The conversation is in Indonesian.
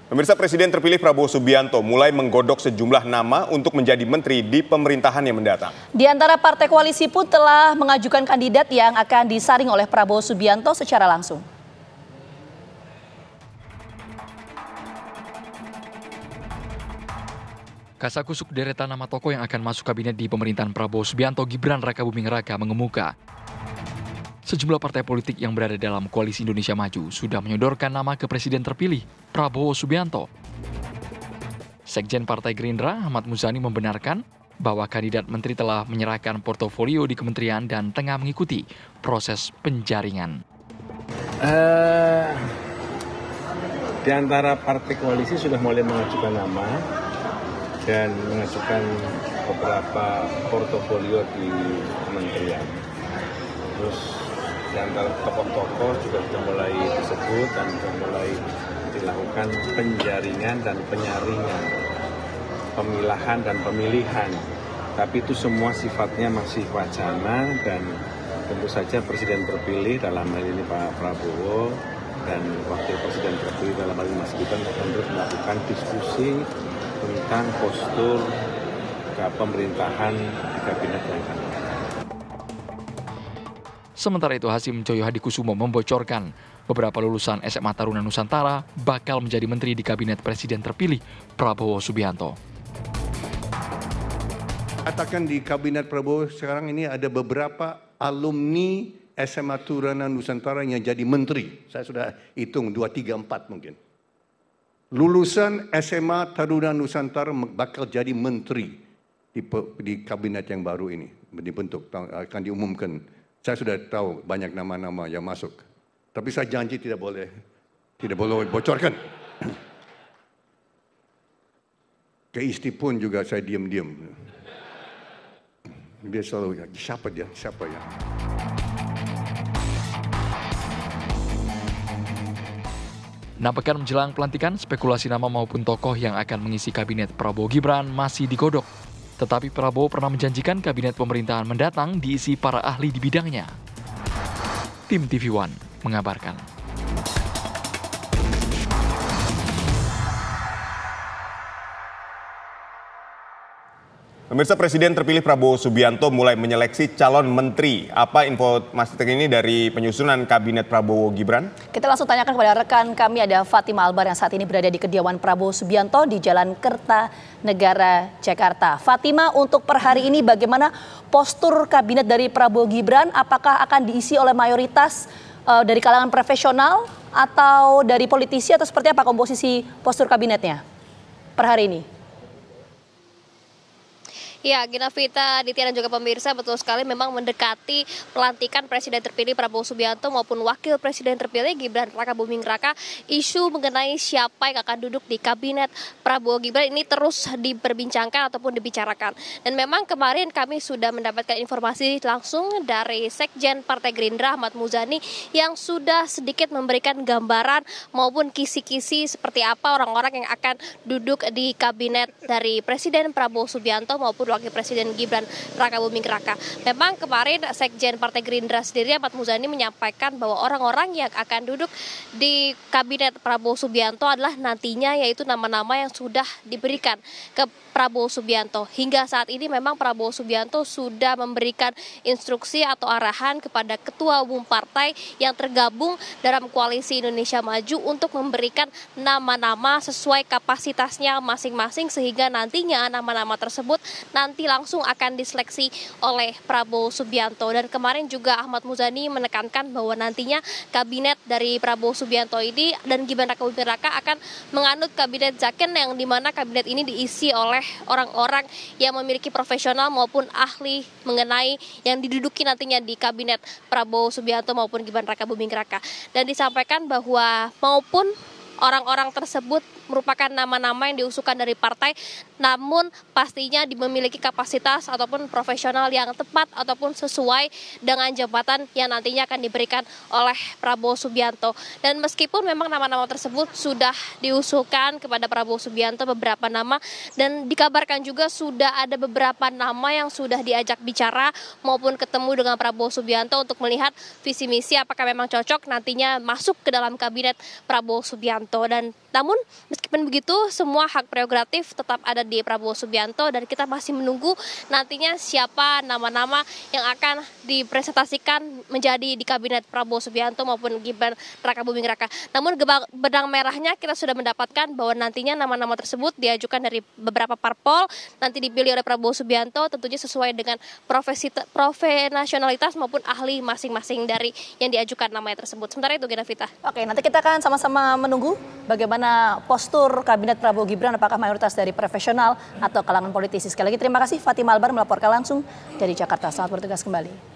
Pemirsa, Presiden terpilih Prabowo Subianto mulai menggodok sejumlah nama untuk menjadi menteri di pemerintahan yang mendatang. Di antara partai koalisi pun telah mengajukan kandidat yang akan disaring oleh Prabowo Subianto secara langsung. Kasakusuk deretan nama tokoh yang akan masuk kabinet di pemerintahan Prabowo Subianto, Gibran Rakabuming Raka mengemuka. Sejumlah partai politik yang berada dalam koalisi Indonesia Maju sudah menyodorkan nama ke Presiden terpilih, Prabowo Subianto. Sekjen Partai Gerindra, Ahmad Muzani membenarkan bahwa kandidat menteri telah menyerahkan portofolio di kementerian dan tengah mengikuti proses penjaringan. Di antara partai koalisi sudah mulai mengajukan nama dan mengajukan beberapa portofolio di kementerian. Terus di antara tokoh-tokoh juga sudah mulai disebut dan sudah mulai dilakukan penjaringan dan penyaringan, pemilahan dan pemilihan. Tapi itu semua sifatnya masih wacana dan tentu saja Presiden terpilih dalam hal ini Pak Prabowo dan Wakil Presiden terpilih dalam hal ini Mas Gibran akan terus melakukan diskusi tentang postur pemerintahan di kabinet yang akan datang. Sementara itu, Hasim Joyo Hadikusumo membocorkan beberapa lulusan SMA Taruna Nusantara bakal menjadi menteri di kabinet Presiden terpilih Prabowo Subianto. Katakan di kabinet Prabowo sekarang ini ada beberapa alumni SMA Taruna Nusantara yang jadi menteri. Saya sudah hitung 2, 3, 4 mungkin. Lulusan SMA Taruna Nusantara bakal jadi menteri di kabinet yang baru ini dibentuk, akan diumumkan. Saya sudah tahu banyak nama-nama yang masuk. Tapi saya janji tidak boleh bocorkan. Ke istri pun juga saya diam-diam. Dia selalu, siapa ya? Pekan menjelang pelantikan, spekulasi nama maupun tokoh yang akan mengisi kabinet Prabowo Gibran masih digodok. Tetapi Prabowo pernah menjanjikan kabinet pemerintahan mendatang diisi para ahli di bidangnya. Tim TV One mengabarkan. Pemirsa, Presiden terpilih Prabowo Subianto mulai menyeleksi calon menteri. Apa informasi terkini dari penyusunan kabinet Prabowo Gibran? Kita langsung tanyakan kepada rekan kami, ada Fatima Albar yang saat ini berada di kediaman Prabowo Subianto di Jalan Kertanegara, Jakarta. Fatima, untuk per hari ini bagaimana postur kabinet dari Prabowo Gibran? Apakah akan diisi oleh mayoritas dari kalangan profesional atau dari politisi, atau seperti apa komposisi postur kabinetnya per hari ini? Ya, Gina Vita, Ditya dan juga pemirsa, betul sekali memang mendekati pelantikan Presiden terpilih Prabowo Subianto maupun Wakil Presiden terpilih Gibran Rakabuming Raka. Isu mengenai siapa yang akan duduk di kabinet Prabowo Gibran ini terus diperbincangkan ataupun dibicarakan. Dan memang kemarin kami sudah mendapatkan informasi langsung dari Sekjen Partai Gerindra Ahmad Muzani yang sudah sedikit memberikan gambaran maupun kisi-kisi seperti apa orang-orang yang akan duduk di kabinet dari Presiden Prabowo Subianto maupun Wakil Presiden Gibran Rakabuming Raka. Memang kemarin Sekjen Partai Gerindra sendiri Ahmad Muzani menyampaikan bahwa orang-orang yang akan duduk di kabinet Prabowo Subianto adalah nantinya yaitu nama-nama yang sudah diberikan ke Prabowo Subianto. Hingga saat ini memang Prabowo Subianto sudah memberikan instruksi atau arahan kepada Ketua Umum Partai yang tergabung dalam Koalisi Indonesia Maju untuk memberikan nama-nama sesuai kapasitasnya masing-masing sehingga nantinya nama-nama tersebut nanti langsung akan diseleksi oleh Prabowo Subianto. Dan kemarin juga Ahmad Muzani menekankan bahwa nantinya kabinet dari Prabowo Subianto ini dan Gibran Rakabuming Raka akan menganut kabinet Zaken yang dimana kabinet ini diisi oleh orang-orang yang memiliki profesional maupun ahli mengenai yang diduduki nantinya di kabinet Prabowo Subianto maupun Gibran Rakabuming Raka. Dan disampaikan bahwa maupun orang-orang tersebut merupakan nama-nama yang diusulkan dari partai, namun pastinya memiliki kapasitas ataupun profesional yang tepat ataupun sesuai dengan jabatan yang nantinya akan diberikan oleh Prabowo Subianto. Dan meskipun memang nama-nama tersebut sudah diusulkan kepada Prabowo Subianto beberapa nama, dan dikabarkan juga sudah ada beberapa nama yang sudah diajak bicara maupun ketemu dengan Prabowo Subianto untuk melihat visi misi apakah memang cocok nantinya masuk ke dalam kabinet Prabowo Subianto. Dan namun meskipun Meskipun begitu, semua hak prerogatif tetap ada di Prabowo Subianto dan kita masih menunggu nantinya siapa nama-nama yang akan dipresentasikan menjadi di kabinet Prabowo Subianto maupun Gibran Rakabuming Raka. Namun benang merahnya kita sudah mendapatkan bahwa nantinya nama-nama tersebut diajukan dari beberapa parpol, nanti dipilih oleh Prabowo Subianto tentunya sesuai dengan profesionalitas maupun ahli masing-masing dari yang diajukan namanya tersebut. Sementara itu, Gina Vita. Oke, nanti kita akan sama-sama menunggu bagaimana postur kabinet Prabowo Gibran, apakah mayoritas dari profesional atau kalangan politisi. Sekali lagi terima kasih Fatima Albar melaporkan langsung dari Jakarta. Selamat bertugas kembali.